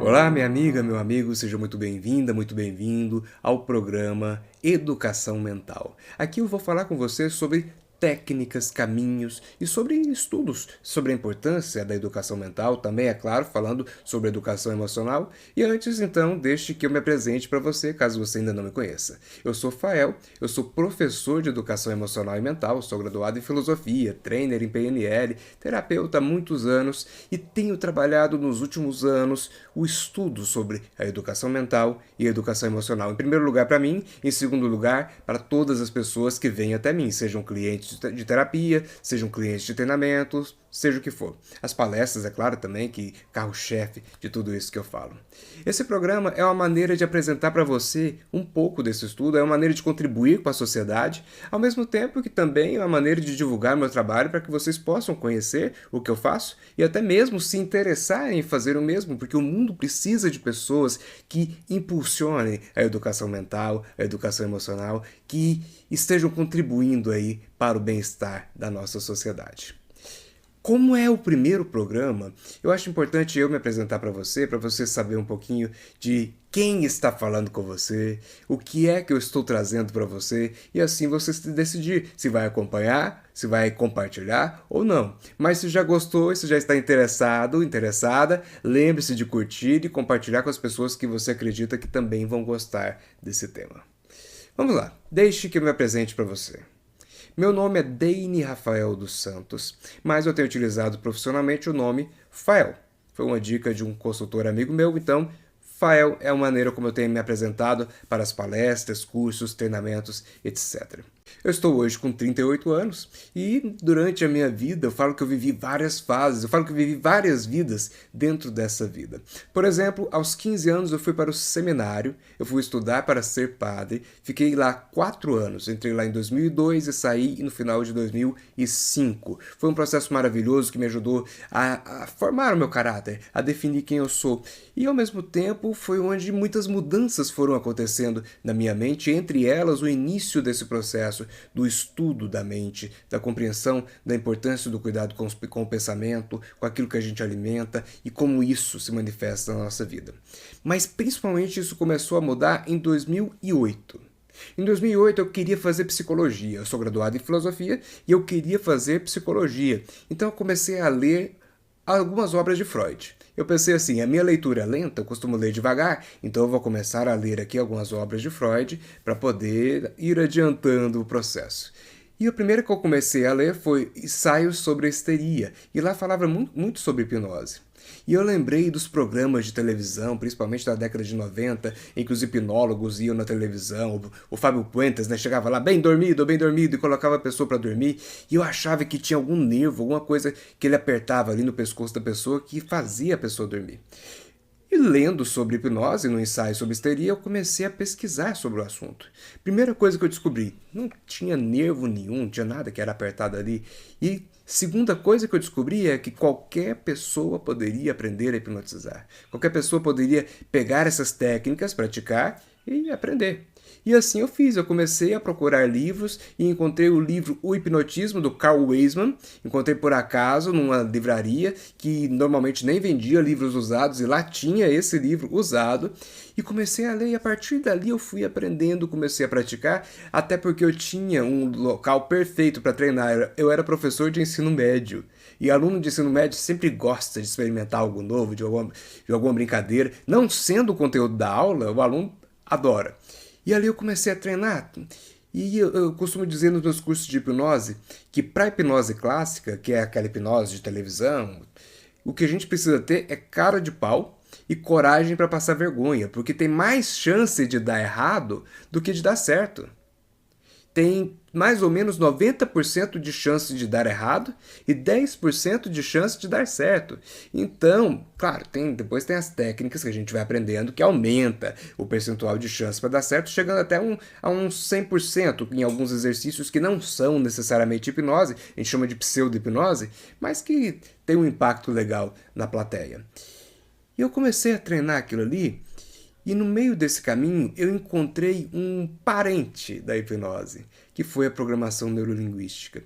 Olá, minha amiga, meu amigo, seja muito bem-vinda, muito bem-vindo ao programa Educação Mental. Aqui eu vou falar com você sobre técnicas, caminhos e sobre estudos sobre a importância da educação mental, também, é claro, falando sobre educação emocional. E antes, então, deixe que eu me apresente para você, caso você ainda não me conheça. Eu sou Fael, eu sou professor de educação emocional e mental, sou graduado em filosofia, trainer em PNL, terapeuta há muitos anos e tenho trabalhado nos últimos anos o estudo sobre a educação mental e a educação emocional. Em primeiro lugar para mim, em segundo lugar para todas as pessoas que vêm até mim, sejam clientes de terapia, sejam clientes de treinamentos, seja o que for. As palestras, é claro, também, que carro-chefe de tudo isso que eu falo. Esse programa é uma maneira de apresentar para você um pouco desse estudo, é uma maneira de contribuir com a sociedade, ao mesmo tempo que também é uma maneira de divulgar meu trabalho para que vocês possam conhecer o que eu faço e até mesmo se interessarem em fazer o mesmo, porque o mundo precisa de pessoas que impulsionem a educação mental, a educação emocional, que estejam contribuindo aí para o bem-estar da nossa sociedade. Como é o primeiro programa, eu acho importante eu me apresentar para você saber um pouquinho de quem está falando com você, o que é que eu estou trazendo para você, e assim você decidir se vai acompanhar, se vai compartilhar ou não. Mas se já gostou, se já está interessado, interessada, lembre-se de curtir e compartilhar com as pessoas que você acredita que também vão gostar desse tema. Vamos lá, deixe que eu me apresente para você. Meu nome é Deine Rafael dos Santos, mas eu tenho utilizado profissionalmente o nome Fael. Foi uma dica de um consultor amigo meu, então Fael é a maneira como eu tenho me apresentado para as palestras, cursos, treinamentos, etc. Eu estou hoje com 38 anos e durante a minha vida eu falo que eu vivi várias fases, eu falo que eu vivi várias vidas dentro dessa vida. Por exemplo, aos 15 anos eu fui para o seminário, eu fui estudar para ser padre, fiquei lá 4 anos, entrei lá em 2002 e saí no final de 2005. Foi um processo maravilhoso que me ajudou a formar o meu caráter, a definir quem eu sou. E ao mesmo tempo foi onde muitas mudanças foram acontecendo na minha mente, entre elas o início desse processo do estudo da mente, da compreensão da importância do cuidado com o pensamento, com aquilo que a gente alimenta e como isso se manifesta na nossa vida. Mas principalmente isso começou a mudar em 2008. Em 2008 eu queria fazer psicologia, eu sou graduado em filosofia e eu queria fazer psicologia. Então eu comecei a ler algumas obras de Freud. Eu pensei assim, a minha leitura é lenta, eu costumo ler devagar, então eu vou começar a ler aqui algumas obras de Freud para poder ir adiantando o processo. E a primeira que eu comecei a ler foi Ensaios sobre a Histeria, e lá falava muito sobre hipnose. E eu lembrei dos programas de televisão, principalmente da década de 90, em que os hipnólogos iam na televisão, o Fábio Puentes, né, chegava lá bem dormido, e colocava a pessoa para dormir, e eu achava que tinha algum nervo, alguma coisa que ele apertava ali no pescoço da pessoa que fazia a pessoa dormir. E lendo sobre hipnose, no ensaio sobre histeria, eu comecei a pesquisar sobre o assunto. Primeira coisa que eu descobri, não tinha nervo nenhum, não tinha nada que era apertado ali. E segunda coisa que eu descobri é que qualquer pessoa poderia aprender a hipnotizar. Qualquer pessoa poderia pegar essas técnicas, praticar e aprender. E assim eu fiz, eu comecei a procurar livros e encontrei o livro O Hipnotismo, do Carl Weisman. Encontrei por acaso numa livraria que normalmente nem vendia livros usados e lá tinha esse livro usado. E comecei a ler e a partir dali eu fui aprendendo, comecei a praticar, até porque eu tinha um local perfeito para treinar. Eu era professor de ensino médio. E aluno de ensino médio sempre gosta de experimentar algo novo, de alguma brincadeira. Não sendo o conteúdo da aula, o aluno adora. E ali eu comecei a treinar. E eu costumo dizer nos meus cursos de hipnose que para a hipnose clássica, que é aquela hipnose de televisão, o que a gente precisa ter é cara de pau e coragem para passar vergonha, porque tem mais chance de dar errado do que de dar certo. Tem mais ou menos 90% de chance de dar errado e 10% de chance de dar certo. Então, claro, depois tem as técnicas que a gente vai aprendendo que aumenta o percentual de chance para dar certo, chegando até a uns 100% em alguns exercícios que não são necessariamente hipnose, a gente chama de pseudo-hipnose, mas que tem um impacto legal na plateia. E eu comecei a treinar aquilo ali. E no meio desse caminho eu encontrei um parente da hipnose, que foi a programação neurolinguística.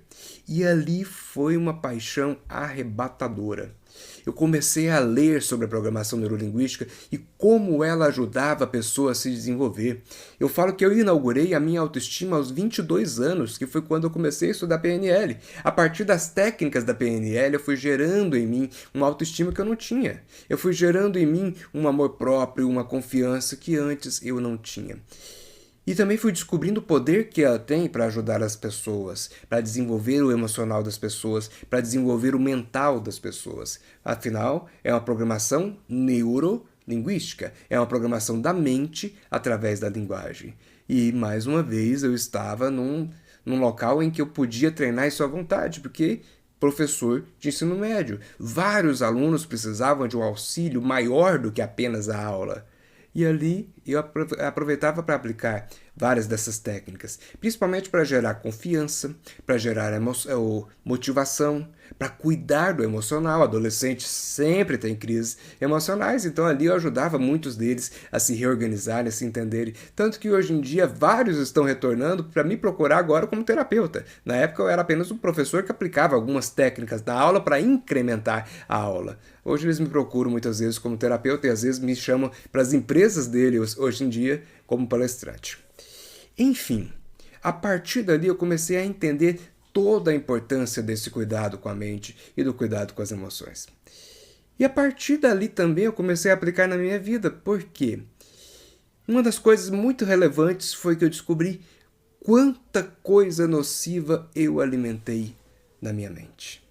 E ali foi uma paixão arrebatadora. Eu comecei a ler sobre a programação neurolinguística e como ela ajudava a pessoa a se desenvolver. Eu falo que eu inaugurei a minha autoestima aos 22 anos, que foi quando eu comecei a estudar PNL. A partir das técnicas da PNL, eu fui gerando em mim uma autoestima que eu não tinha. Eu fui gerando em mim um amor próprio, uma confiança que antes eu não tinha. E também fui descobrindo o poder que ela tem para ajudar as pessoas, para desenvolver o emocional das pessoas, para desenvolver o mental das pessoas. Afinal, é uma programação neurolinguística, é uma programação da mente através da linguagem. E, mais uma vez, eu estava num local em que eu podia treinar isso à vontade, porque professor de ensino médio. Vários alunos precisavam de um auxílio maior do que apenas a aula. E ali eu aproveitava para aplicar várias dessas técnicas, principalmente para gerar confiança, para gerar motivação, para cuidar do emocional. Adolescente sempre tem crises emocionais, então ali eu ajudava muitos deles a se reorganizarem, a se entenderem. Tanto que hoje em dia vários estão retornando para me procurar agora como terapeuta. Na época eu era apenas um professor que aplicava algumas técnicas da aula para incrementar a aula. Hoje eles me procuram muitas vezes como terapeuta e às vezes me chamam para as empresas dele hoje em dia como palestrante. Enfim, a partir dali eu comecei a entender toda a importância desse cuidado com a mente e do cuidado com as emoções. E a partir dali também eu comecei a aplicar na minha vida. Por quê? Uma das coisas muito relevantes foi que eu descobri quanta coisa nociva eu alimentei na minha mente.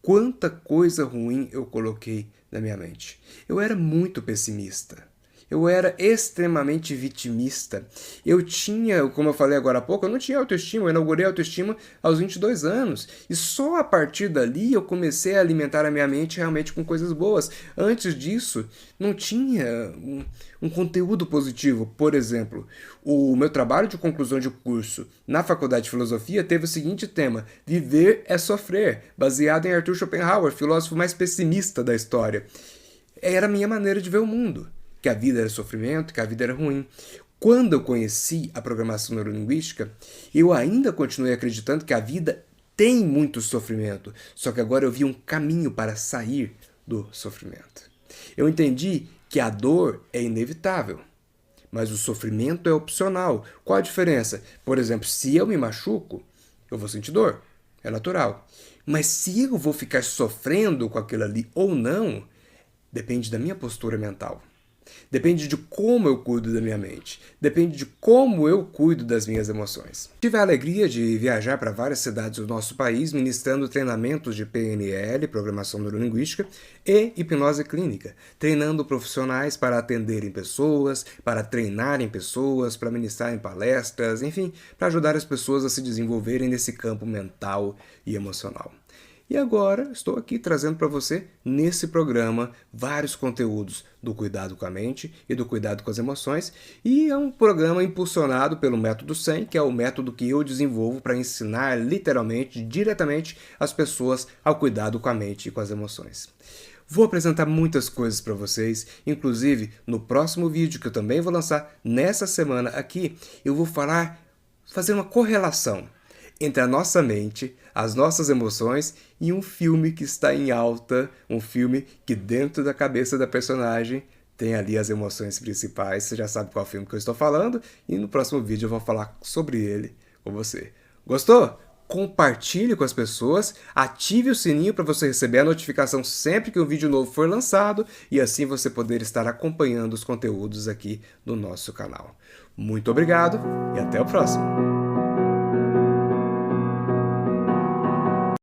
Quanta coisa ruim eu coloquei na minha mente. Eu era muito pessimista. Eu era extremamente vitimista. Eu tinha, como eu falei agora há pouco, eu não tinha autoestima. Eu inaugurei a autoestima aos 22 anos. E só a partir dali eu comecei a alimentar a minha mente realmente com coisas boas. Antes disso, não tinha um conteúdo positivo. Por exemplo, o meu trabalho de conclusão de curso na Faculdade de Filosofia teve o seguinte tema: Viver é Sofrer, baseado em Arthur Schopenhauer, filósofo mais pessimista da história. Era a minha maneira de ver o mundo. Que a vida era sofrimento, que a vida era ruim. Quando eu conheci a programação neurolinguística, eu ainda continuei acreditando que a vida tem muito sofrimento, só que agora eu vi um caminho para sair do sofrimento. Eu entendi que a dor é inevitável, mas o sofrimento é opcional. Qual a diferença? Por exemplo, se eu me machuco, eu vou sentir dor, é natural. Mas se eu vou ficar sofrendo com aquilo ali ou não, depende da minha postura mental. Depende de como eu cuido da minha mente. Depende de como eu cuido das minhas emoções. Tive a alegria de viajar para várias cidades do nosso país ministrando treinamentos de PNL, Programação Neurolinguística, e hipnose clínica, treinando profissionais para atenderem pessoas, para treinarem pessoas, para ministrarem palestras, enfim, para ajudar as pessoas a se desenvolverem nesse campo mental e emocional. E agora estou aqui trazendo para você, nesse programa, vários conteúdos do cuidado com a mente e do cuidado com as emoções. E é um programa impulsionado pelo Método 100, que é o método que eu desenvolvo para ensinar literalmente, diretamente, as pessoas ao cuidado com a mente e com as emoções. Vou apresentar muitas coisas para vocês, inclusive no próximo vídeo que eu também vou lançar nessa semana aqui, eu vou fazer uma correlação entre a nossa mente, as nossas emoções e um filme que está em alta, um filme que dentro da cabeça da personagem tem ali as emoções principais. Você já sabe qual filme que eu estou falando e no próximo vídeo eu vou falar sobre ele com você. Gostou? Compartilhe com as pessoas, ative o sininho para você receber a notificação sempre que um vídeo novo for lançado e assim você poder estar acompanhando os conteúdos aqui do nosso canal. Muito obrigado e até o próximo!